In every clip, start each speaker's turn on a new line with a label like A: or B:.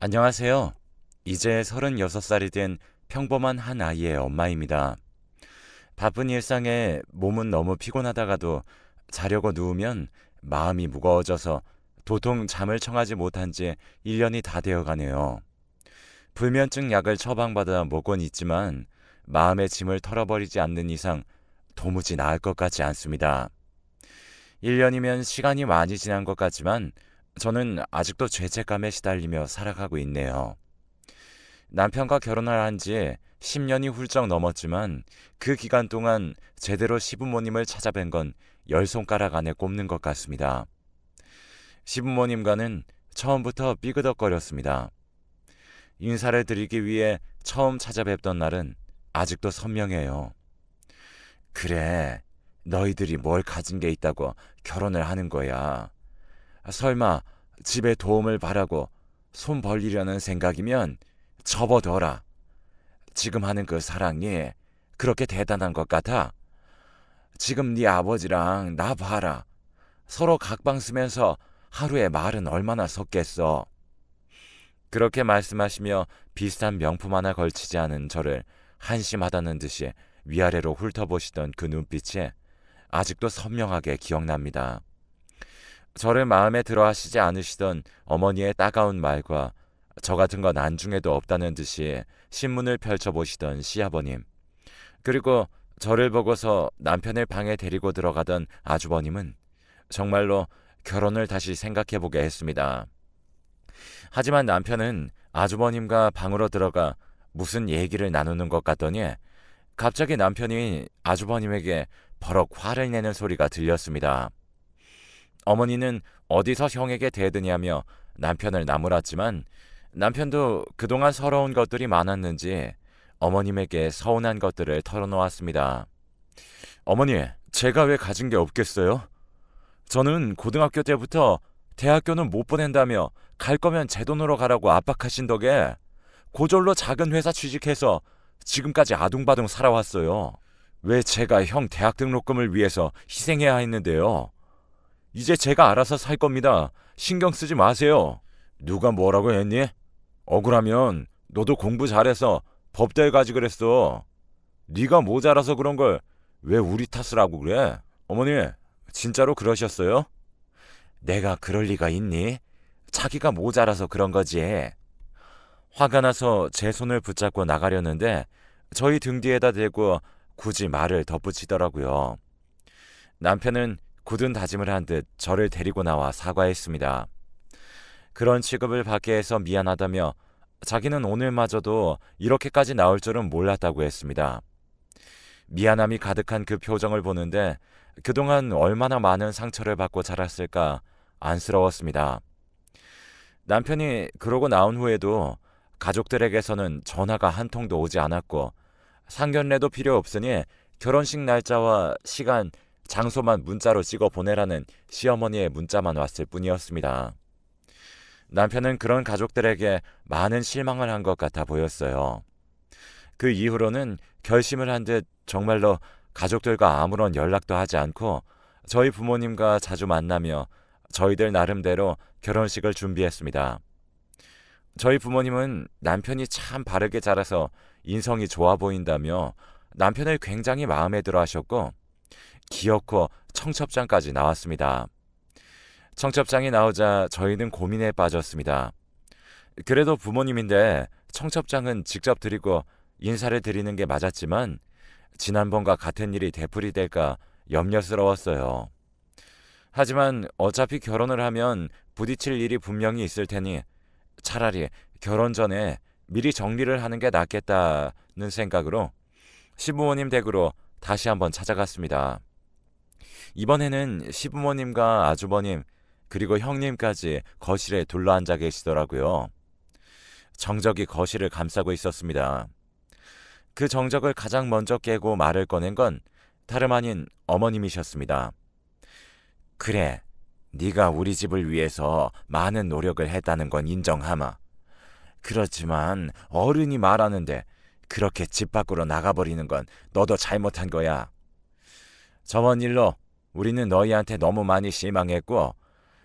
A: 안녕하세요. 이제 36살이 된 평범한 한 아이의 엄마입니다. 바쁜 일상에 몸은 너무 피곤하다가도 자려고 누우면 마음이 무거워져서 도통 잠을 청하지 못한 지 1년이 다 되어 가네요. 불면증 약을 처방받아 먹곤 있지만 마음의 짐을 털어버리지 않는 이상 도무지 나을 것 같지 않습니다. 1년이면 시간이 많이 지난 것 같지만 저는 아직도 죄책감에 시달리며 살아가고 있네요. 남편과 결혼을 한 지 10년이 훌쩍 넘었지만 그 기간 동안 제대로 시부모님을 찾아뵌 건 10손가락 안에 꼽는 것 같습니다. 시부모님과는 처음부터 삐그덕거렸습니다. 인사를 드리기 위해 처음 찾아뵙던 날은 아직도 선명해요. 그래, 너희들이 뭘 가진 게 있다고 결혼을 하는 거야. 설마 집에 도움을 바라고 손 벌리려는 생각이면 접어둬라. 지금 하는 그 사랑이 그렇게 대단한 것 같아? 지금 네 아버지랑 나 봐라. 서로 각방 쓰면서 하루에 말은 얼마나 섰겠어. 그렇게 말씀하시며 비싼 명품 하나 걸치지 않은 저를 한심하다는 듯이 위아래로 훑어보시던 그 눈빛이 아직도 선명하게 기억납니다. 저를 마음에 들어 하시지 않으시던 어머니의 따가운 말과 저 같은 건 안중에도 없다는 듯이 신문을 펼쳐보시던 시아버님, 그리고 저를 보고서 남편을 방에 데리고 들어가던 아주버님은 정말로 결혼을 다시 생각해보게 했습니다. 하지만 남편은 아주버님과 방으로 들어가 무슨 얘기를 나누는 것 같더니 갑자기 남편이 아주버님에게 버럭 화를 내는 소리가 들렸습니다. 어머니는 어디서 형에게 대드냐며 남편을 나무랐지만 남편도 그동안 서러운 것들이 많았는지 어머님에게 서운한 것들을 털어놓았습니다. 어머니, 제가 왜 가진 게 없겠어요? 저는 고등학교 때부터 대학교는 못 보낸다며 갈 거면 제 돈으로 가라고 압박하신 덕에 고졸로 작은 회사 취직해서 지금까지 아둥바둥 살아왔어요. 왜 제가 형 대학 등록금을 위해서 희생해야 했는데요? 이제 제가 알아서 살 겁니다. 신경 쓰지 마세요. 누가 뭐라고 했니? 억울하면 너도 공부 잘해서 법대 가지 그랬어. 네가 모자라서 그런 걸 왜 우리 탓을 하고 그래? 어머니, 진짜로 그러셨어요? 내가 그럴 리가 있니? 자기가 모자라서 그런 거지. 화가 나서 제 손을 붙잡고 나가려는데 저희 등 뒤에다 대고 굳이 말을 덧붙이더라고요. 남편은 굳은 다짐을 한 듯 저를 데리고 나와 사과했습니다. 그런 취급을 받게 해서 미안하다며 자기는 오늘마저도 이렇게까지 나올 줄은 몰랐다고 했습니다. 미안함이 가득한 그 표정을 보는데 그동안 얼마나 많은 상처를 받고 자랐을까 안쓰러웠습니다. 남편이 그러고 나온 후에도 가족들에게서는 전화가 한 통도 오지 않았고 상견례도 필요 없으니 결혼식 날짜와 시간, 장소만 문자로 찍어 보내라는 시어머니의 문자만 왔을 뿐이었습니다. 남편은 그런 가족들에게 많은 실망을 한 것 같아 보였어요. 그 이후로는 결심을 한 듯 정말로 가족들과 아무런 연락도 하지 않고 저희 부모님과 자주 만나며 저희들 나름대로 결혼식을 준비했습니다. 저희 부모님은 남편이 참 바르게 자라서 인성이 좋아 보인다며 남편을 굉장히 마음에 들어 하셨고 기어코 청첩장까지 나왔습니다. 청첩장이 나오자 저희는 고민에 빠졌습니다. 그래도 부모님인데 청첩장은 직접 드리고 인사를 드리는 게 맞았지만 지난번과 같은 일이 되풀이될까 염려스러웠어요. 하지만 어차피 결혼을 하면 부딪힐 일이 분명히 있을 테니 차라리 결혼 전에 미리 정리를 하는 게 낫겠다는 생각으로 시부모님 댁으로 다시 한번 찾아갔습니다. 이번에는 시부모님과 아주버님 그리고 형님까지 거실에 둘러앉아 계시더라고요. 정적이 거실을 감싸고 있었습니다. 그 정적을 가장 먼저 깨고 말을 꺼낸 건 다름 아닌 어머님이셨습니다. 그래, 네가 우리 집을 위해서 많은 노력을 했다는 건 인정하마. 그렇지만 어른이 말하는데 그렇게 집 밖으로 나가버리는 건 너도 잘못한 거야. 저번 일로 우리는 너희한테 너무 많이 실망했고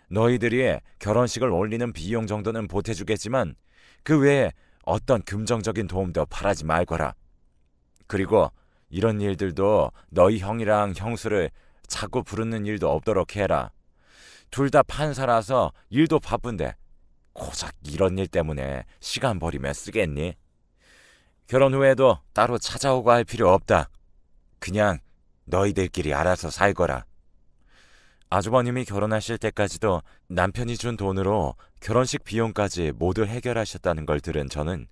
A: 너희들이 결혼식을 올리는 비용 정도는 보태주겠지만 그 외에 어떤 금전적인 도움도 바라지 말거라. 그리고 이런 일들도 너희 형이랑 형수를 자꾸 부르는 일도 없도록 해라. 둘 다 판사라서 일도 바쁜데 고작 이런 일 때문에 시간 버리면 쓰겠니? 결혼 후에도 따로 찾아오고 할 필요 없다. 그냥 너희들끼리 알아서 살거라. 아주버님이 결혼하실 때까지도 남편이 준 돈으로 결혼식 비용까지 모두 해결하셨다는 걸 들은 저는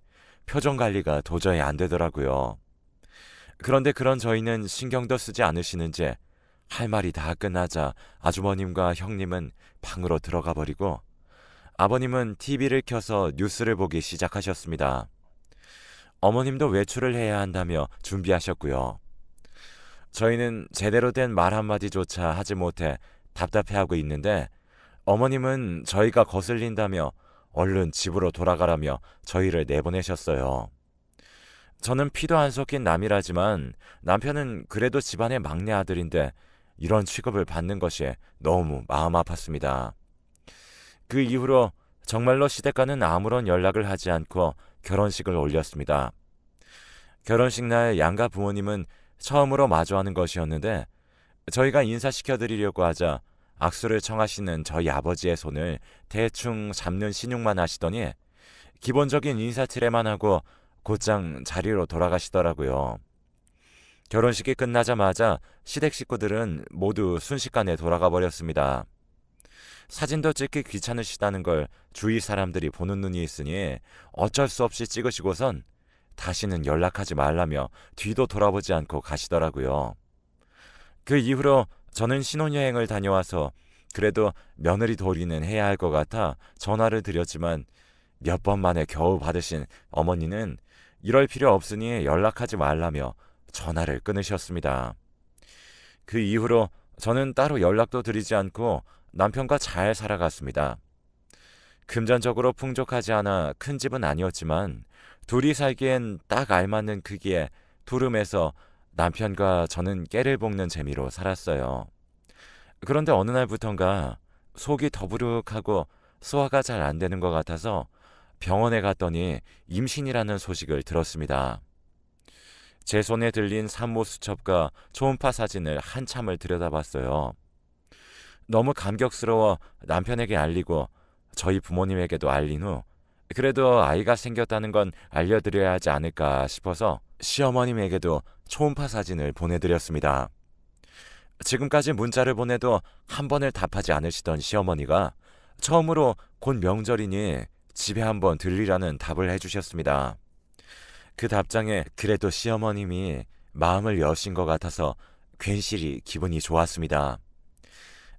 A: 표정 관리가 도저히 안 되더라고요. 그런데 그런 저희는 신경도 쓰지 않으시는지 할 말이 다 끝나자 아주버님과 형님은 방으로 들어가 버리고 아버님은 TV를 켜서 뉴스를 보기 시작하셨습니다. 어머님도 외출을 해야 한다며 준비하셨고요. 저희는 제대로 된 말 한마디조차 하지 못해 답답해하고 있는데 어머님은 저희가 거슬린다며 얼른 집으로 돌아가라며 저희를 내보내셨어요. 저는 피도 안 섞인 남이라지만 남편은 그래도 집안의 막내 아들인데 이런 취급을 받는 것이 너무 마음 아팠습니다. 그 이후로 정말로 시댁과는 아무런 연락을 하지 않고 결혼식을 올렸습니다. 결혼식 날 양가 부모님은 처음으로 마주하는 것이었는데 저희가 인사시켜드리려고 하자 악수를 청하시는 저희 아버지의 손을 대충 잡는 신용만 하시더니 기본적인 인사치레만 하고 곧장 자리로 돌아가시더라고요. 결혼식이 끝나자마자 시댁 식구들은 모두 순식간에 돌아가 버렸습니다. 사진도 찍기 귀찮으시다는 걸 주위 사람들이 보는 눈이 있으니 어쩔 수 없이 찍으시고선 다시는 연락하지 말라며 뒤도 돌아보지 않고 가시더라고요. 그 이후로 저는 신혼여행을 다녀와서 그래도 며느리 도리는 해야 할 것 같아 전화를 드렸지만 몇 번 만에 겨우 받으신 어머니는 이럴 필요 없으니 연락하지 말라며 전화를 끊으셨습니다. 그 이후로 저는 따로 연락도 드리지 않고 남편과 잘 살아갔습니다. 금전적으로 풍족하지 않아 큰 집은 아니었지만 둘이 살기엔 딱 알맞는 크기에 두름에서 남편과 저는 깨를 볶는 재미로 살았어요. 그런데 어느 날부턴가 속이 더부룩하고 소화가 잘 안 되는 것 같아서 병원에 갔더니 임신이라는 소식을 들었습니다. 제 손에 들린 산모 수첩과 초음파 사진을 한참을 들여다봤어요. 너무 감격스러워 남편에게 알리고 저희 부모님에게도 알린 후 그래도 아이가 생겼다는 건 알려드려야 하지 않을까 싶어서 시어머님에게도 초음파 사진을 보내드렸습니다. 지금까지 문자를 보내도 한 번을 답하지 않으시던 시어머니가 처음으로 곧 명절이니 집에 한번 들리라는 답을 해주셨습니다. 그 답장에 그래도 시어머님이 마음을 여신 것 같아서 괜시리 기분이 좋았습니다.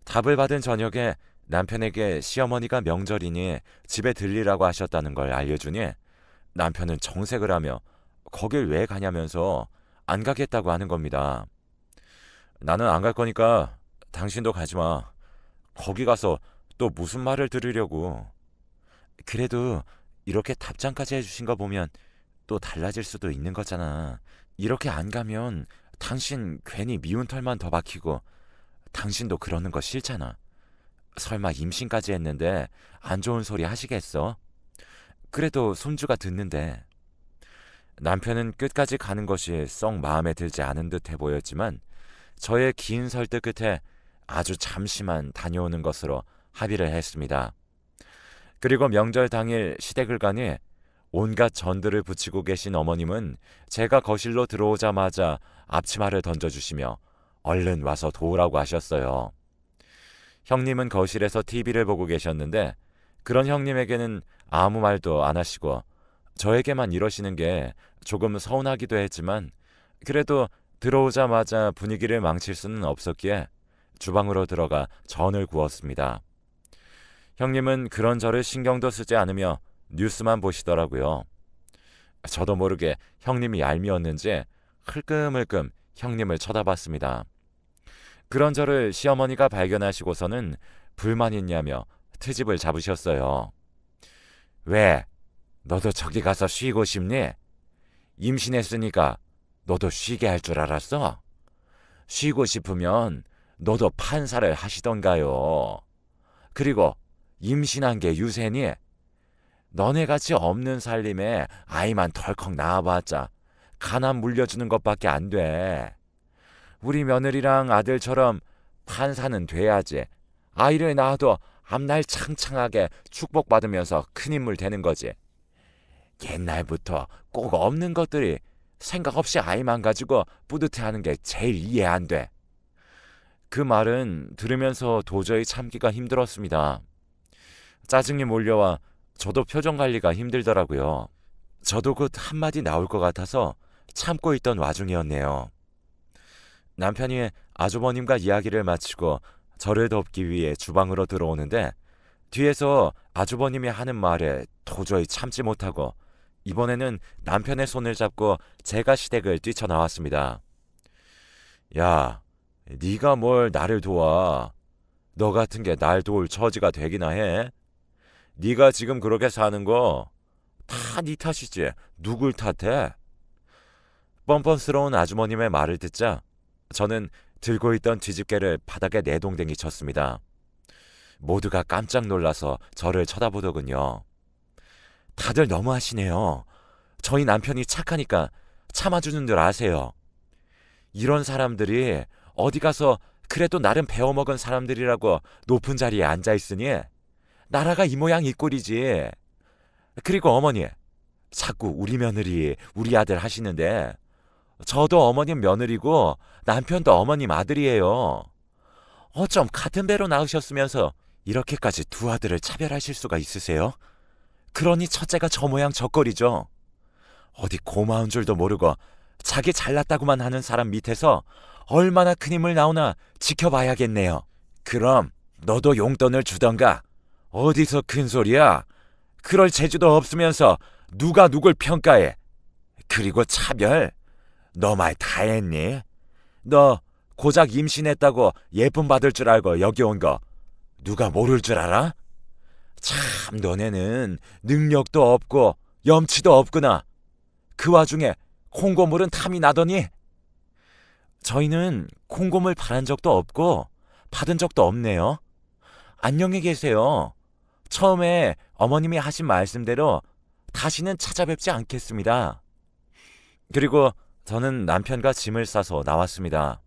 A: 답을 받은 저녁에 남편에게 시어머니가 명절이니 집에 들리라고 하셨다는 걸 알려주니 남편은 정색을 하며 거길 왜 가냐면서 안 가겠다고 하는 겁니다. 나는 안 갈 거니까 당신도 가지 마. 거기 가서 또 무슨 말을 들으려고. 그래도 이렇게 답장까지 해주신 거 보면 또 달라질 수도 있는 거잖아. 이렇게 안 가면 당신 괜히 미운 털만 더 박히고 당신도 그러는 거 싫잖아. 설마 임신까지 했는데 안 좋은 소리 하시겠어? 그래도 손주가 듣는데. 남편은 끝까지 가는 것이 썩 마음에 들지 않은 듯해 보였지만 저의 긴 설득 끝에 아주 잠시만 다녀오는 것으로 합의를 했습니다. 그리고 명절 당일 시댁을 가니 온갖 전들을 붙이고 계신 어머님은 제가 거실로 들어오자마자 앞치마를 던져주시며 얼른 와서 도우라고 하셨어요. 형님은 거실에서 TV를 보고 계셨는데 그런 형님에게는 아무 말도 안 하시고 저에게만 이러시는 게 조금 서운하기도 했지만 그래도 들어오자마자 분위기를 망칠 수는 없었기에 주방으로 들어가 전을 구웠습니다. 형님은 그런 저를 신경도 쓰지 않으며 뉴스만 보시더라고요. 저도 모르게 형님이 얄미웠는지 흘끔흘끔 형님을 쳐다봤습니다. 그런 저를 시어머니가 발견하시고서는 불만 있냐며 트집을 잡으셨어요. 왜? 너도 저기 가서 쉬고 싶니? 임신했으니까 너도 쉬게 할 줄 알았어? 쉬고 싶으면 너도 판사를 하시던가요. 그리고 임신한 게 유세니? 너네같이 없는 살림에 아이만 덜컥 낳아봤자 가난 물려주는 것밖에 안 돼. 우리 며느리랑 아들처럼 판사는 돼야지. 아이를 낳아도 앞날 창창하게 축복받으면서 큰 인물 되는 거지. 옛날부터 꼭 없는 것들이 생각 없이 아이만 가지고 뿌듯해하는 게 제일 이해 안 돼. 그 말은 들으면서 도저히 참기가 힘들었습니다. 짜증이 몰려와 저도 표정 관리가 힘들더라고요. 저도 곧 한마디 나올 것 같아서 참고 있던 와중이었네요. 남편이 아주버님과 이야기를 마치고 저를 돕기 위해 주방으로 들어오는데 뒤에서 아주버님이 하는 말에 도저히 참지 못하고 이번에는 남편의 손을 잡고 제가 시댁을 뛰쳐나왔습니다. 야, 네가 뭘 나를 도와. 너 같은 게 날 도울 처지가 되기나 해. 네가 지금 그렇게 사는 거 다 네 탓이지. 누굴 탓해? 뻔뻔스러운 아주머님의 말을 듣자 저는 들고 있던 뒤집개를 바닥에 내동댕이 쳤습니다. 모두가 깜짝 놀라서 저를 쳐다보더군요. 다들 너무하시네요. 저희 남편이 착하니까 참아주는 줄 아세요. 이런 사람들이 어디 가서 그래도 나름 배워먹은 사람들이라고 높은 자리에 앉아있으니 나라가 이 모양 이 꼴이지. 그리고 어머니, 자꾸 우리 며느리, 우리 아들 하시는데 저도 어머님 며느리고 남편도 어머님 아들이에요. 어쩜 같은 배로 낳으셨으면서 이렇게까지 두 아들을 차별하실 수가 있으세요? 그러니 첫째가 저 모양 저 꼴이죠. 어디 고마운 줄도 모르고 자기 잘났다고만 하는 사람 밑에서 얼마나 큰 힘을 나오나 지켜봐야겠네요. 그럼 너도 용돈을 주던가. 어디서 큰 소리야? 그럴 재주도 없으면서 누가 누굴 평가해. 그리고 차별? 너 말 다 했니? 너 고작 임신했다고 예쁨 받을 줄 알고 여기 온 거 누가 모를 줄 알아? 참 너네는 능력도 없고 염치도 없구나. 그 와중에 콩고물은 탐이 나더니. 저희는 콩고물 바란 적도 없고 받은 적도 없네요. 안녕히 계세요. 처음에 어머님이 하신 말씀대로 다시는 찾아뵙지 않겠습니다. 그리고 저는 남편과 짐을 싸서 나왔습니다.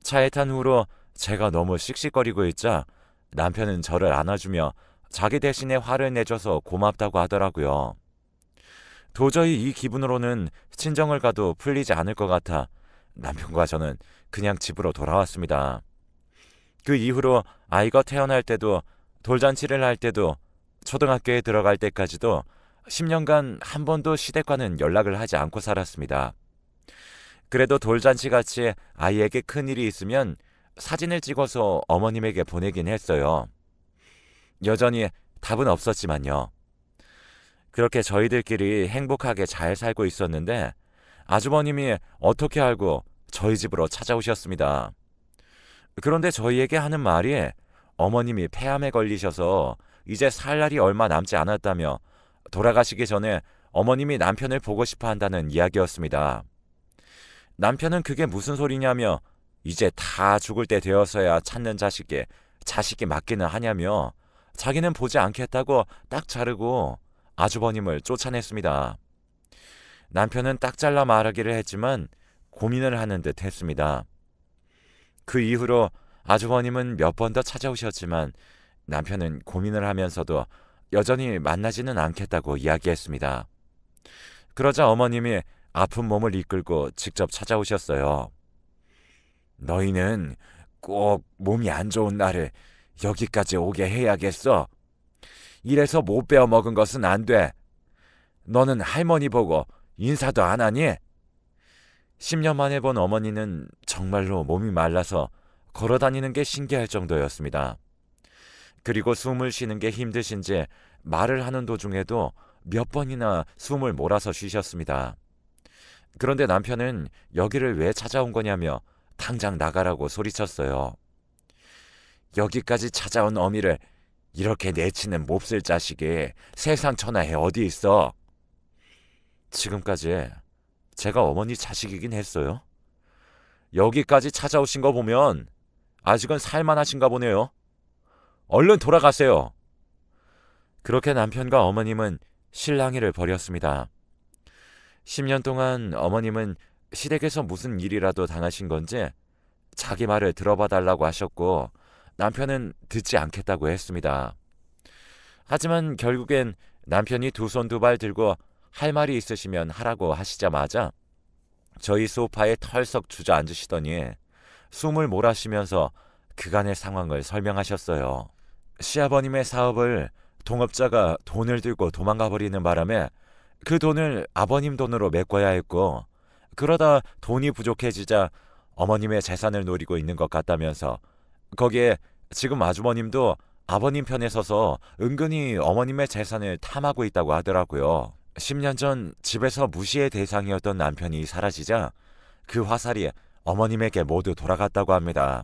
A: 차에 탄 후로 제가 너무 씩씩거리고 있자 남편은 저를 안아주며 자기 대신에 화를 내줘서 고맙다고 하더라고요. 도저히 이 기분으로는 친정을 가도 풀리지 않을 것 같아 남편과 저는 그냥 집으로 돌아왔습니다. 그 이후로 아이가 태어날 때도 돌잔치를 할 때도 초등학교에 들어갈 때까지도 10년간 한 번도 시댁과는 연락을 하지 않고 살았습니다. 그래도 돌잔치같이 아이에게 큰일이 있으면 사진을 찍어서 어머님에게 보내긴 했어요. 여전히 답은 없었지만요. 그렇게 저희들끼리 행복하게 잘 살고 있었는데 아주버님이 어떻게 알고 저희 집으로 찾아오셨습니다. 그런데 저희에게 하는 말이 어머님이 폐암에 걸리셔서 이제 살 날이 얼마 남지 않았다며 돌아가시기 전에 어머님이 남편을 보고 싶어 한다는 이야기였습니다. 남편은 그게 무슨 소리냐며 이제 다 죽을 때 되어서야 찾는 자식이 맞기는 하냐며 자기는 보지 않겠다고 딱 자르고 아주버님을 쫓아냈습니다. 남편은 딱 잘라 말하기를 했지만 고민을 하는 듯 했습니다. 그 이후로 아주버님은 몇 번 더 찾아오셨지만 남편은 고민을 하면서도 여전히 만나지는 않겠다고 이야기했습니다. 그러자 어머님이 아픈 몸을 이끌고 직접 찾아오셨어요. 너희는 꼭 몸이 안 좋은 날에 여기까지 오게 해야겠어. 이래서 못 베어 먹은 것은 안 돼. 너는 할머니 보고 인사도 안 하니? 10년 만에 본 어머니는 정말로 몸이 말라서 걸어다니는 게 신기할 정도였습니다. 그리고 숨을 쉬는 게 힘드신지 말을 하는 도중에도 몇 번이나 숨을 몰아서 쉬셨습니다. 그런데 남편은 여기를 왜 찾아온 거냐며 당장 나가라고 소리쳤어요. 여기까지 찾아온 어미를 이렇게 내치는 몹쓸 자식이 세상 천하에 어디 있어? 지금까지 제가 어머니 자식이긴 했어요. 여기까지 찾아오신 거 보면 아직은 살만하신가 보네요. 얼른 돌아가세요. 그렇게 남편과 어머님은 실랑이를 벌였습니다. 10년 동안 어머님은 시댁에서 무슨 일이라도 당하신 건지 자기 말을 들어봐 달라고 하셨고 남편은 듣지 않겠다고 했습니다. 하지만 결국엔 남편이 두 손 두 발 들고 할 말이 있으시면 하라고 하시자마자 저희 소파에 털썩 주저앉으시더니 숨을 몰아쉬면서 그간의 상황을 설명하셨어요. 시아버님의 사업을 동업자가 돈을 들고 도망가 버리는 바람에 그 돈을 아버님 돈으로 메꿔야 했고 그러다 돈이 부족해지자 어머님의 재산을 노리고 있는 것 같다면서 거기에 지금 아주버님도 아버님 편에 서서 은근히 어머님의 재산을 탐하고 있다고 하더라고요. 10년 전 집에서 무시의 대상이었던 남편이 사라지자 그 화살이 어머님에게 모두 돌아갔다고 합니다.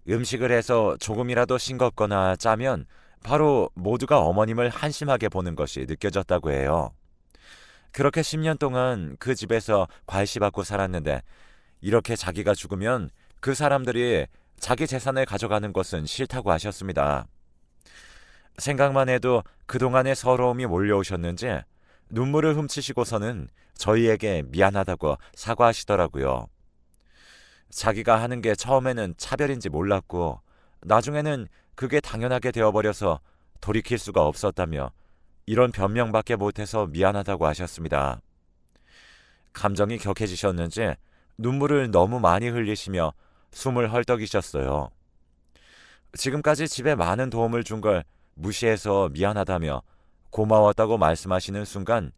A: 음식을 해서 조금이라도 싱겁거나 짜면 바로 모두가 어머님을 한심하게 보는 것이 느껴졌다고 해요. 그렇게 10년 동안 그 집에서 괄시받고 살았는데 이렇게 자기가 죽으면 그 사람들이 자기 재산을 가져가는 것은 싫다고 하셨습니다. 생각만 해도 그동안의 서러움이 몰려오셨는지 눈물을 훔치시고서는 저희에게 미안하다고 사과하시더라고요. 자기가 하는 게 처음에는 차별인지 몰랐고 나중에는 그게 당연하게 되어버려서 돌이킬 수가 없었다며 이런 변명밖에 못해서 미안하다고 하셨습니다. 감정이 격해지셨는지 눈물을 너무 많이 흘리시며 숨을 헐떡이셨어요. 지금까지 집에 많은 도움을 준 걸 무시해서 미안하다며 고마웠다고 말씀하시는 순간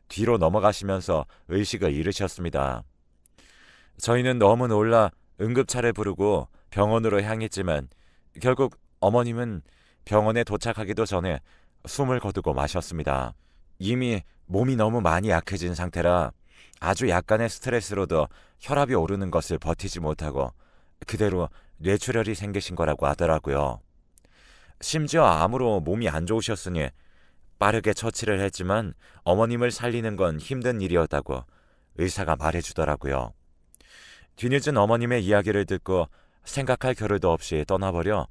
A: 뒤로 넘어가시면서 의식을 잃으셨습니다. 저희는 너무 놀라 응급차를 부르고 병원으로 향했지만 결국 어머님은 병원에 도착하기도 전에 숨을 거두고 마셨습니다. 이미 몸이 너무 많이 약해진 상태라 아주 약간의 스트레스로도 혈압이 오르는 것을 버티지 못하고 그대로 뇌출혈이 생기신 거라고 하더라고요. 심지어 암으로 몸이 안 좋으셨으니 빠르게 처치를 했지만 어머님을 살리는 건 힘든 일이었다고 의사가 말해주더라고요. 뒤늦은 어머님의 이야기를 듣고 생각할 겨를도 없이 떠나버려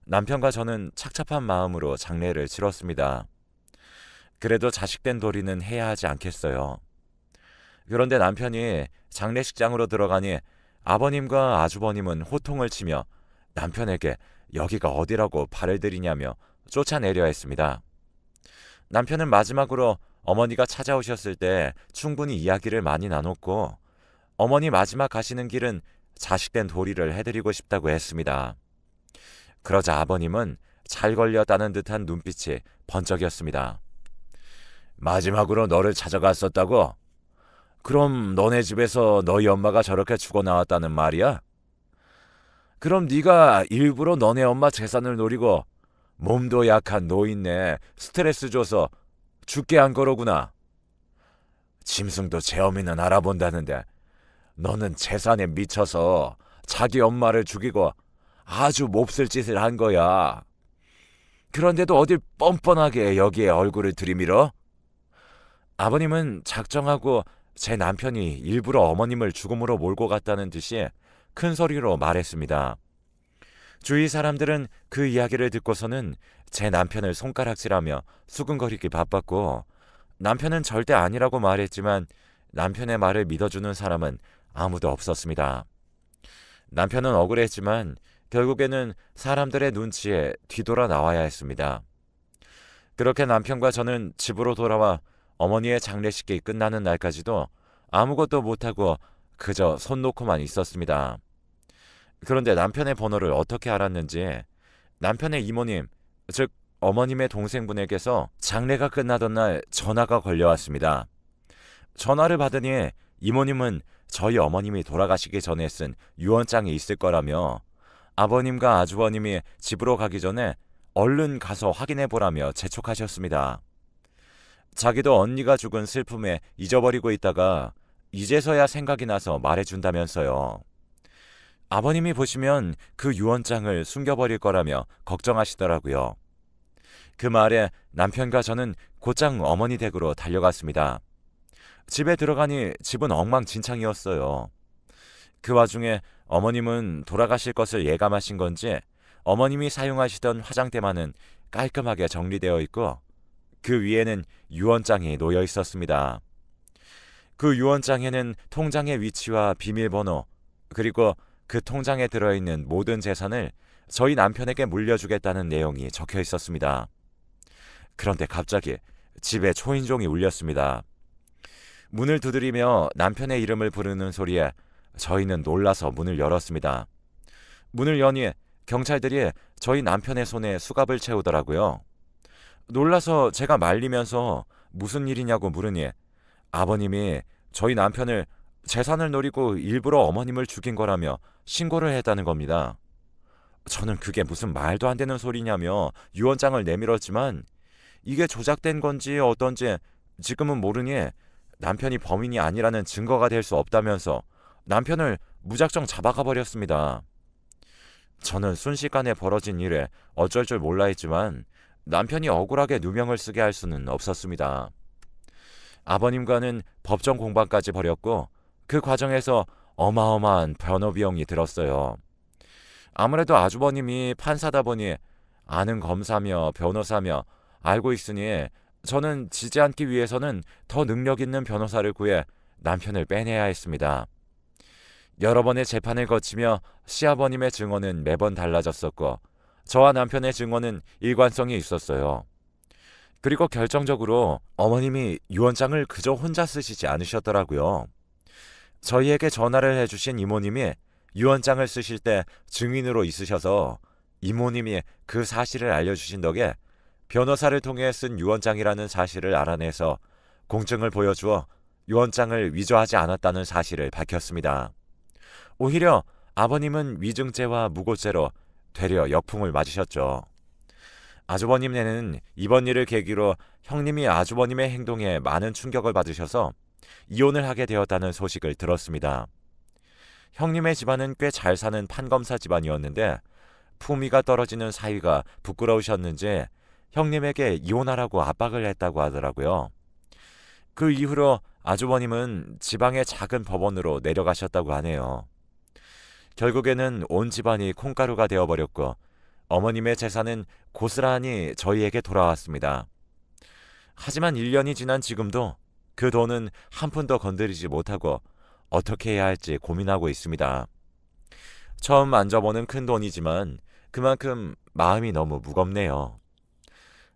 A: 남편과 저는 착잡한 마음으로 장례를 치렀습니다. 그래도 자식된 도리는 해야 하지 않겠어요. 그런데 남편이 장례식장으로 들어가니 아버님과 아주버님은 호통을 치며 남편에게 여기가 어디라고 발을 들이냐며 쫓아내려 했습니다. 남편은 마지막으로 어머니가 찾아오셨을 때 충분히 이야기를 많이 나눴고 어머니 마지막 가시는 길은 자식된 도리를 해드리고 싶다고 했습니다. 그러자 아버님은 잘 걸렸다는 듯한 눈빛이 번쩍였습니다. 마지막으로 너를 찾아갔었다고? 그럼 너네 집에서 너희 엄마가 저렇게 죽어나왔다는 말이야? 그럼 네가 일부러 너네 엄마 재산을 노리고 몸도 약한 노인네 스트레스 줘서 죽게 한 거로구나. 짐승도 제 어미는 알아본다는데 너는 재산에 미쳐서 자기 엄마를 죽이고 아주 몹쓸 짓을 한 거야. 그런데도 어딜 뻔뻔하게 여기에 얼굴을 들이밀어? 아버님은 작정하고 제 남편이 일부러 어머님을 죽음으로 몰고 갔다는 듯이 큰 소리로 말했습니다. 주위 사람들은 그 이야기를 듣고서는 제 남편을 손가락질하며 수근거리기 바빴고 남편은 절대 아니라고 말했지만 남편의 말을 믿어주는 사람은 아무도 없었습니다. 남편은 억울했지만 결국에는 사람들의 눈치에 뒤돌아 나와야 했습니다. 그렇게 남편과 저는 집으로 돌아와 어머니의 장례식이 끝나는 날까지도 아무것도 못하고 그저 손 놓고만 있었습니다. 그런데 남편의 번호를 어떻게 알았는지 남편의 이모님, 즉 어머님의 동생분에게서 장례가 끝나던 날 전화가 걸려왔습니다. 전화를 받으니 이모님은 저희 어머님이 돌아가시기 전에 쓴 유언장이 있을 거라며 아버님과 아주버님이 집으로 가기 전에 얼른 가서 확인해보라며 재촉하셨습니다. 자기도 언니가 죽은 슬픔에 잊어버리고 있다가 이제서야 생각이 나서 말해준다면서요. 아버님이 보시면 그 유언장을 숨겨버릴 거라며 걱정하시더라고요. 그 말에 남편과 저는 곧장 어머니 댁으로 달려갔습니다. 집에 들어가니 집은 엉망진창이었어요. 그 와중에 어머님은 돌아가실 것을 예감하신 건지 어머님이 사용하시던 화장대만은 깔끔하게 정리되어 있고 그 위에는 유언장이 놓여 있었습니다. 그 유언장에는 통장의 위치와 비밀번호, 그리고 그 통장에 들어있는 모든 재산을 저희 남편에게 물려주겠다는 내용이 적혀 있었습니다. 그런데 갑자기 집에 초인종이 울렸습니다. 문을 두드리며 남편의 이름을 부르는 소리에 저희는 놀라서 문을 열었습니다. 문을 여니 경찰들이 저희 남편의 손에 수갑을 채우더라고요. 놀라서 제가 말리면서 무슨 일이냐고 물으니 아버님이 저희 남편을 재산을 노리고 일부러 어머님을 죽인 거라며 신고를 했다는 겁니다. 저는 그게 무슨 말도 안 되는 소리냐며 유언장을 내밀었지만 이게 조작된 건지 어떤지 지금은 모르니 남편이 범인이 아니라는 증거가 될 수 없다면서 남편을 무작정 잡아가 버렸습니다. 저는 순식간에 벌어진 일에 어쩔 줄 몰라 했지만 남편이 억울하게 누명을 쓰게 할 수는 없었습니다. 아버님과는 법정 공방까지 벌였고 그 과정에서 어마어마한 변호 비용이 들었어요. 아무래도 아주버님이 판사다 보니 아는 검사며 변호사며 알고 있으니 저는 지지 않기 위해서는 더 능력 있는 변호사를 구해 남편을 빼내야 했습니다. 여러 번의 재판을 거치며 시아버님의 증언은 매번 달라졌었고 저와 남편의 증언은 일관성이 있었어요. 그리고 결정적으로 어머님이 유언장을 그저 혼자 쓰시지 않으셨더라고요. 저희에게 전화를 해주신 이모님이 유언장을 쓰실 때 증인으로 있으셔서 이모님이 그 사실을 알려주신 덕에 변호사를 통해 쓴 유언장이라는 사실을 알아내서 공증을 보여주어 유언장을 위조하지 않았다는 사실을 밝혔습니다. 오히려 아버님은 위증죄와 무고죄로 되려 역풍을 맞으셨죠. 아주버님네는 이번 일을 계기로 형님이 아주버님의 행동에 많은 충격을 받으셔서 이혼을 하게 되었다는 소식을 들었습니다. 형님의 집안은 꽤 잘 사는 판검사 집안이었는데 품위가 떨어지는 사위가 부끄러우셨는지 형님에게 이혼하라고 압박을 했다고 하더라고요. 그 이후로 아주버님은 지방의 작은 법원으로 내려가셨다고 하네요. 결국에는 온 집안이 콩가루가 되어버렸고 어머님의 재산은 고스란히 저희에게 돌아왔습니다. 하지만 1년이 지난 지금도 그 돈은 한 푼도 건드리지 못하고 어떻게 해야 할지 고민하고 있습니다. 처음 만져보는 큰 돈이지만 그만큼 마음이 너무 무겁네요.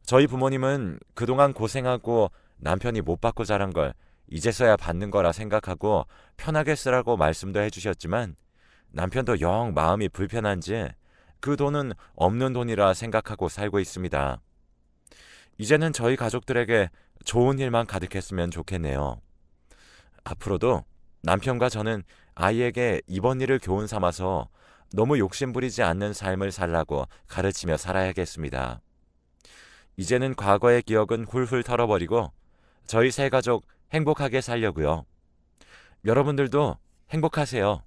A: 저희 부모님은 그동안 고생하고 남편이 못 받고 자란 걸 이제서야 받는 거라 생각하고 편하게 쓰라고 말씀도 해주셨지만 남편도 영 마음이 불편한지 그 돈은 없는 돈이라 생각하고 살고 있습니다. 이제는 저희 가족들에게 좋은 일만 가득했으면 좋겠네요. 앞으로도 남편과 저는 아이에게 이번 일을 교훈 삼아서 너무 욕심부리지 않는 삶을 살라고 가르치며 살아야겠습니다. 이제는 과거의 기억은 훌훌 털어버리고 저희 세 가족 행복하게 살려고요. 여러분들도 행복하세요.